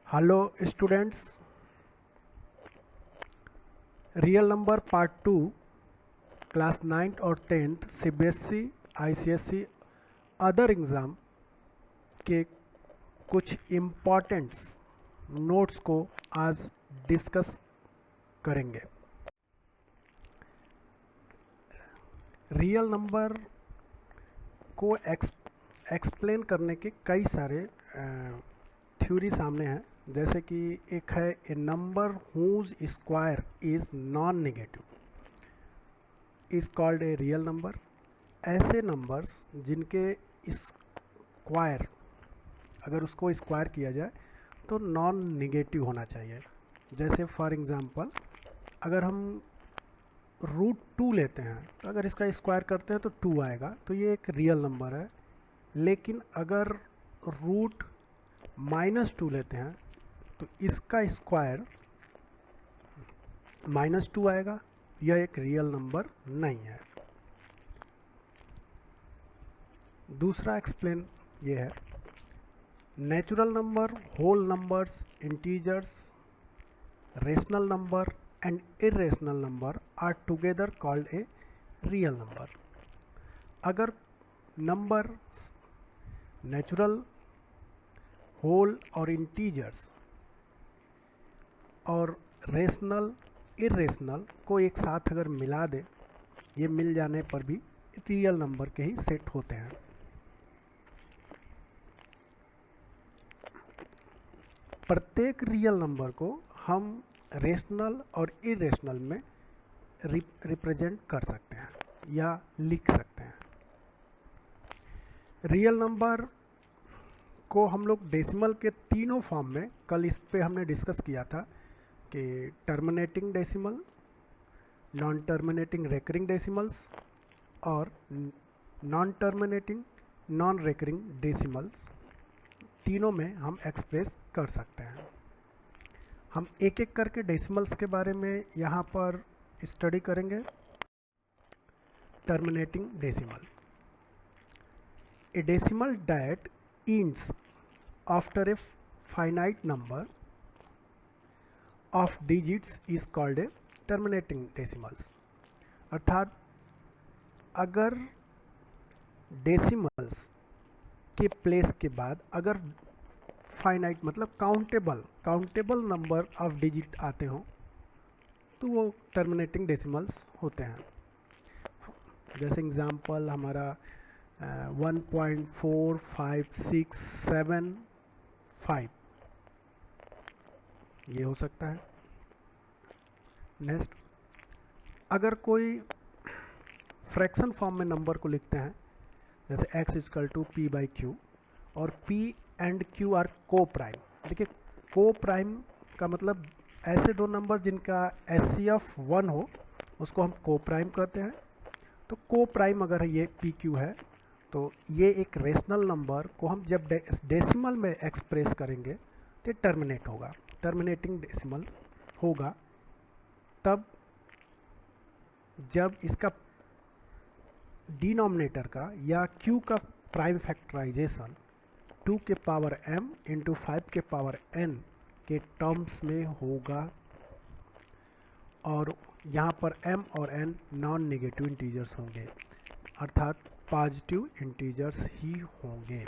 Hello students, real number part 2 class 9th और 10th CBSE ICSE other exam के कुछ इम्पॉर्टेंट्स notes को आज डिस्कस करेंगे। रियल नंबर को एक्सप्लेन करने के कई सारे थ्योरी सामने हैं, जैसे कि एक है a number whose square is non negative is called a real number. ऐसे नंबर्स जिनके स्क्वायर, अगर उसको स्क्वायर किया जाए तो नॉन नेगेटिव होना चाहिए। जैसे फॉर एग्जांपल, अगर हम √2 लेते हैं तो अगर इसका स्क्वायर करते हैं तो 2 आएगा, तो ये एक रियल नंबर है। लेकिन अगर √-2 लेते हैं तो इसका स्क्वायर -2 आएगा, यह एक रियल नंबर नहीं है। दूसरा एक्सप्लेन ये है, natural number, whole numbers, integers, rational number and irrational number are together called a real number. अगर नंबर नेचुरल, होल और इंटीजर्स और रेशनल, इरेशनल को एक साथ अगर मिला दे, ये मिल जाने पर भी रियल नंबर के ही सेट होते हैं। प्रत्येक रियल नंबर को हम रेशनल और इरेशनल में रिप्रेजेंट कर सकते हैं या लिख सकते हैं। रियल नंबर को हम लोग डेसिमल के तीनों फॉर्म में, कल इस पे हमने डिस्कस किया था कि terminating decimal, non terminating recurring decimals और non terminating non recurring decimals, तीनों में हम एक्सप्रेस कर सकते हैं। हम एक एक करके डेसिमल्स के बारे में यहाँ पर स्टडी करेंगे। Terminating decimal, A decimal that ends after a finite number of digits is called a terminating decimals। अर्थात अगर डेसिमल्स के प्लेस के बाद अगर फाइनाइट मतलब काउंटेबल नंबर ऑफ डिजिट आते हों तो वो टर्मिनेटिंग डेसिमल्स होते हैं। जैसे एग्जांपल हमारा 1.45675 ये हो सकता है। नेक्स्ट, अगर कोई फ्रैक्शन फॉर्म में नंबर को लिखते हैं, जैसे x=p/q और p एंड q आर को प्राइम। देखिए, को प्राइम का मतलब ऐसे दो नंबर जिनका HCF 1 हो उसको हम को प्राइम कहते हैं। तो को प्राइम अगर ये PQ है तो ये एक रेशनल नंबर को हम जब डेसिमल में एक्सप्रेस करेंगे तो टर्मिनेट होगा, टर्मिनेटिंग डेसिमल होगा तब जब इसका डिनोमिनेटर का या Q का प्राइम फैक्टराइजेशन 2 के पावर m इंटू 5 के पावर n के टर्म्स में होगा, और यहाँ पर m और n नॉन नेगेटिव इंटीजर्स होंगे, अर्थात पॉजिटिव इंटीजर्स ही होंगे।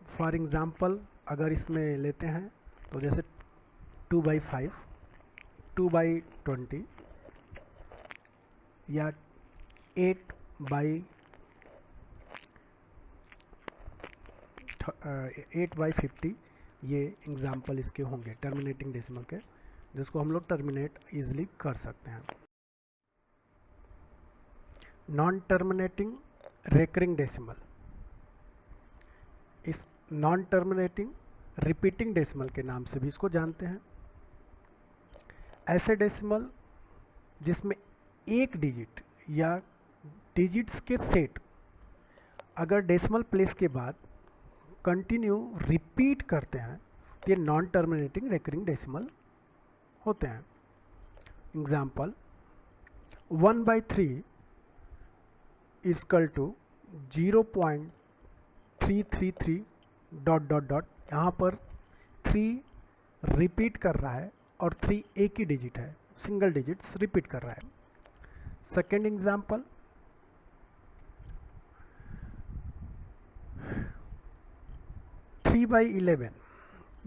फॉर एग्जांपल अगर इसमें लेते हैं तो जैसे 2/5, 2/20 या 8/50, ये एग्जांपल इसके होंगे टर्मिनेटिंग डेसिमल के, जिसको हम लोग टर्मिनेट इजीली कर सकते हैं। नॉन टर्मिनेटिंग रेकरिंग डेसिमल, इस नॉन टर्मिनेटिंग रिपीटिंग डेसिमल के नाम से भी इसको जानते हैं। ऐसे डेसिमल जिसमें एक डिजिट या डिजिट्स के सेट अगर डेसिमल प्लेस के बाद कंटिन्यू रिपीट करते हैं तो ये नॉन टर्मिनेटिंग रेकरिंग डेसिमल होते हैं। एग्जाम्पल 1/3 इक्वल टू 0.333 ... यहाँ पर 3 रिपीट कर रहा है और 3 एक ही डिजिट है, सिंगल डिजिट्स रिपीट कर रहा है। सेकेंड एग्जाम्पल, 3/11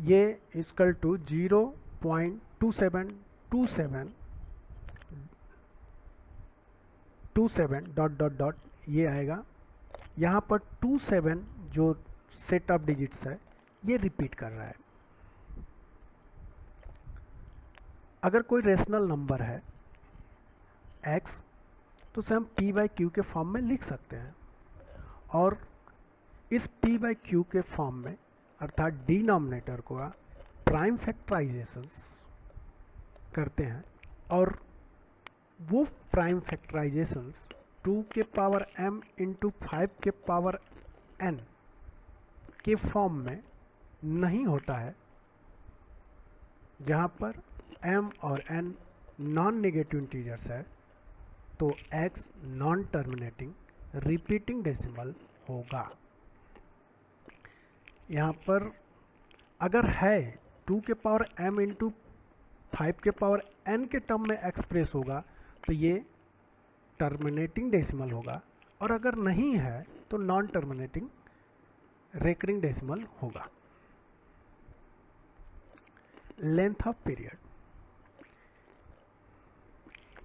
ये equal to 0.2727 dot dot dot ये आएगा। यहाँ पर 27 जो सेट ऑफ डिजिट्स है ये रिपीट कर रहा है। अगर कोई रेशनल नंबर है x तो उसे हम p/q के फॉर्म में लिख सकते हैं, और इस p/q के फॉर्म में अर्थात डिनोमिनेटर को प्राइम फैक्टराइजेशन करते हैं, और वो प्राइम फैक्टराइजेशंस 2 के पावर m इंटू 5 के पावर n के फॉर्म में नहीं होता है, जहाँ पर m और n नॉन नेगेटिव इंटीजर्स है, तो x non terminating repeating decimal होगा। यहाँ पर अगर है 2 के पावर m इंटू 5 के पावर n के टर्म में एक्सप्रेस होगा तो ये टर्मिनेटिंग डेसिमल होगा, और अगर नहीं है तो नॉन टर्मिनेटिंग रेकरिंग डेसिमल होगा। Length of period,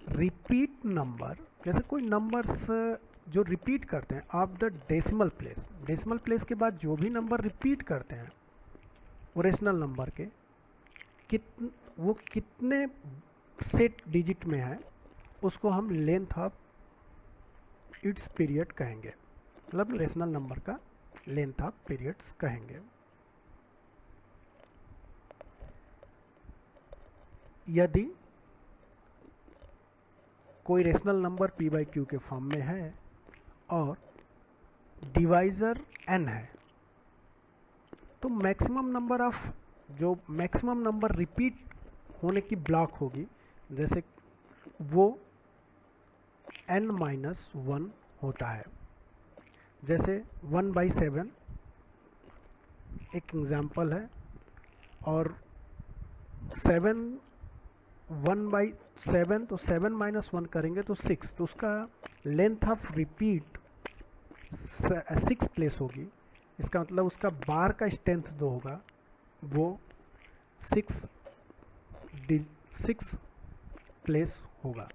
repeat number, जैसे कोई नंबर्स जो रिपीट करते हैं of the decimal place, decimal place के बाद जो भी नंबर रिपीट करते हैं वो रेशनल नंबर के वो कितने सेट डिजिट में है उसको हम लेंथ ऑफ इट्स पीरियड कहेंगे, मतलब रेशनल नंबर का लेंथ ऑफ पीरियड्स कहेंगे। यदि कोई रेशनल नंबर p/q के फॉर्म में है और डिवाइजर n है, तो मैक्सिमम नंबर ऑफ जो मैक्सिमम नंबर रिपीट होने की ब्लॉक होगी, जैसे वो n-1 होता है। जैसे 1/7 एक एग्जाम्पल है, और 1/7 तो 7-1 करेंगे तो 6, तो उसका लेंथ ऑफ रिपीट 6 प्लेस होगी। इसका मतलब उसका बार का स्ट्रेंथ जो होगा वो 6 प्लेस होगा।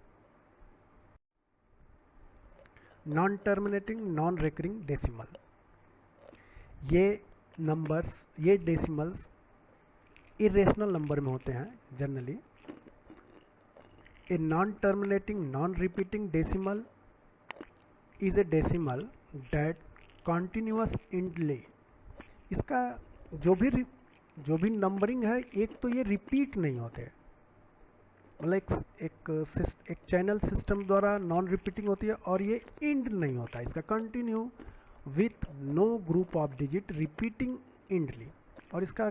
Non terminating non recurring decimal, ये नंबर्स, ये डेसिमल्स इरेशनल नंबर में होते हैं generally. A non terminating non repeating decimal is a decimal that continuous endlessly, इसका जो भी नंबरिंग है, एक तो ये रिपीट नहीं होते, मतलब एक चैनल सिस्टम द्वारा नॉन रिपीटिंग होती है, और ये इंड नहीं होता, इसका continue with no group of digit repeating endlessly, और इसका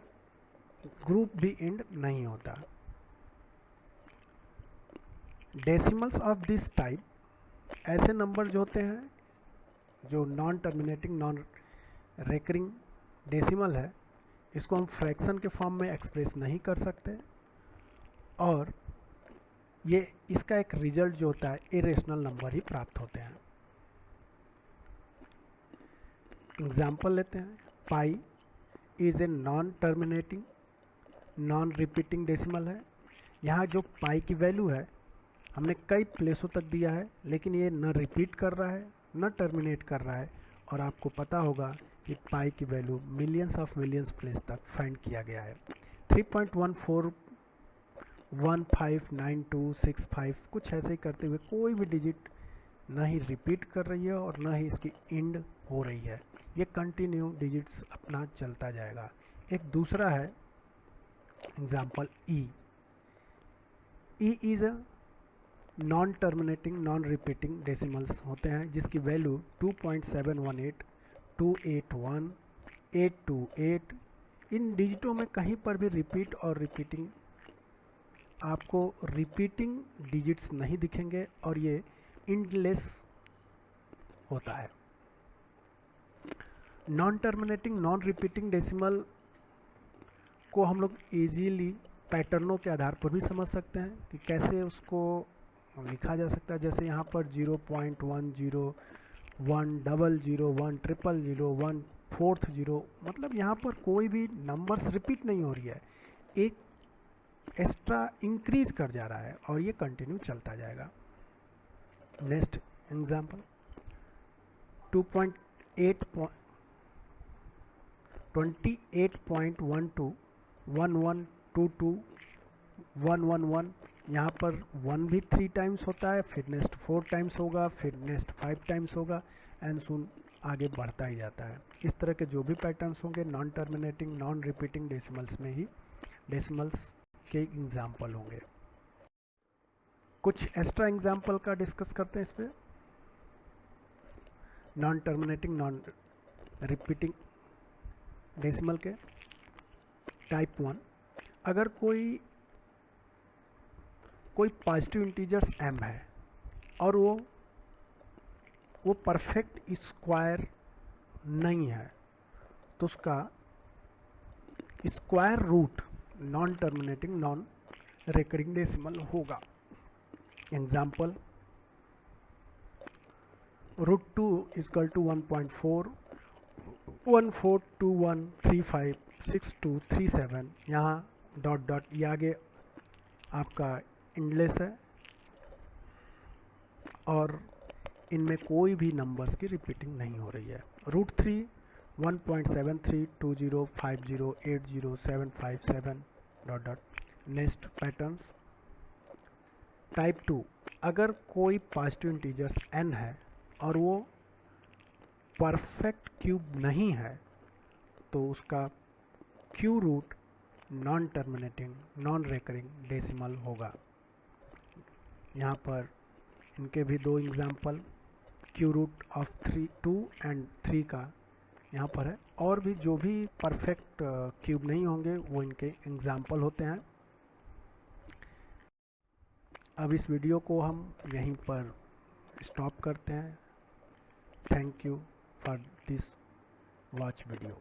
ग्रुप भी इंड नहीं होता। डेसिमल्स ऑफ दिस टाइप, ऐसे नंबर जो होते हैं जो non terminating non recurring decimal है, इसको हम फ्रैक्शन के फॉर्म में एक्सप्रेस नहीं कर सकते, और ये इसका एक रिजल्ट जो होता है इरेशनल नंबर ही प्राप्त होते हैं। एग्जाम्पल लेते हैं, pi is a non terminating non repeating decimal है। यहाँ जो पाई की वैल्यू है हमने कई प्लेसों तक दिया है, लेकिन ये न रिपीट कर रहा है न टर्मिनेट कर रहा है, और आपको पता होगा कि पाई की value millions of millions place तक फाइंड किया गया है। 3.14159265 कुछ ऐसे ही करते हुए कोई भी डिजिट न ही रिपीट कर रही है और न ही इसकी इंड हो रही है, ये कंटिन्यू डिजिट्स अपना चलता जाएगा। एक दूसरा है example E is a non terminating non repeating decimals होते हैं, जिसकी वैल्यू 2.718 281 828, इन डिजिटों में कहीं पर भी रिपीट और रिपीटिंग, आपको रिपीटिंग डिजिट्स नहीं दिखेंगे, और ये इंडलेस होता है। Non terminating non repeating decimal को हम लोग इजीली पैटर्नों के आधार पर भी समझ सकते हैं कि कैसे उसको लिखा जा सकता है। जैसे यहाँ पर 0.10 1 डबल 0 1 ट्रिपल 0 1 4th 0, मतलब यहाँ पर कोई भी नंबर्स रिपीट नहीं हो रही है, एक एक्स्ट्रा इंक्रीज कर जा रहा है और ये कंटिन्यू चलता जाएगा। नेक्स्ट एग्जांपल 28.12 1122 111, यहाँ पर 1 भी 3 टाइम्स होता है, फिर नेक्स्ट 4 टाइम्स होगा, फिर नेक्स्ट 5 टाइम्स होगा, एंड सुन आगे बढ़ता ही जाता है। इस तरह के जो भी पैटर्न्स होंगे non terminating non repeating decimals में ही डेसिमल्स के एग्जाम्पल होंगे। कुछ एक्स्ट्रा एग्जाम्पल का डिस्कस करते हैं इस पर। Non terminating non repeating decimal के टाइप 1, अगर कोई पॉजिटिव इंटीजर्स m है और वो परफेक्ट स्क्वायर नहीं है तो उसका square root non terminating non recurring decimal होगा। एग्जाम्पल √2 इक्वल टू 1.4 1421356237, यहाँ डॉट डॉट ये आगे आपका इंडलेस है और इनमें कोई भी नंबर्स की रिपीटिंग नहीं हो रही है। √3 1.732050807757 dot dot. Next patterns type 2, अगर कोई पॉजिटिव इंटीजर्स n है और वो परफेक्ट क्यूब नहीं है तो उसका cube root non terminating non recurring decimal होगा। यहाँ पर इनके भी दो example cube root of 2 and 3 का यहाँ पर है, और भी जो भी परफेक्ट क्यूब नहीं होंगे वो इनके एग्जाम्पल होते हैं। अब इस वीडियो को हम यहीं पर स्टॉप करते हैं। Thank you for this watch video.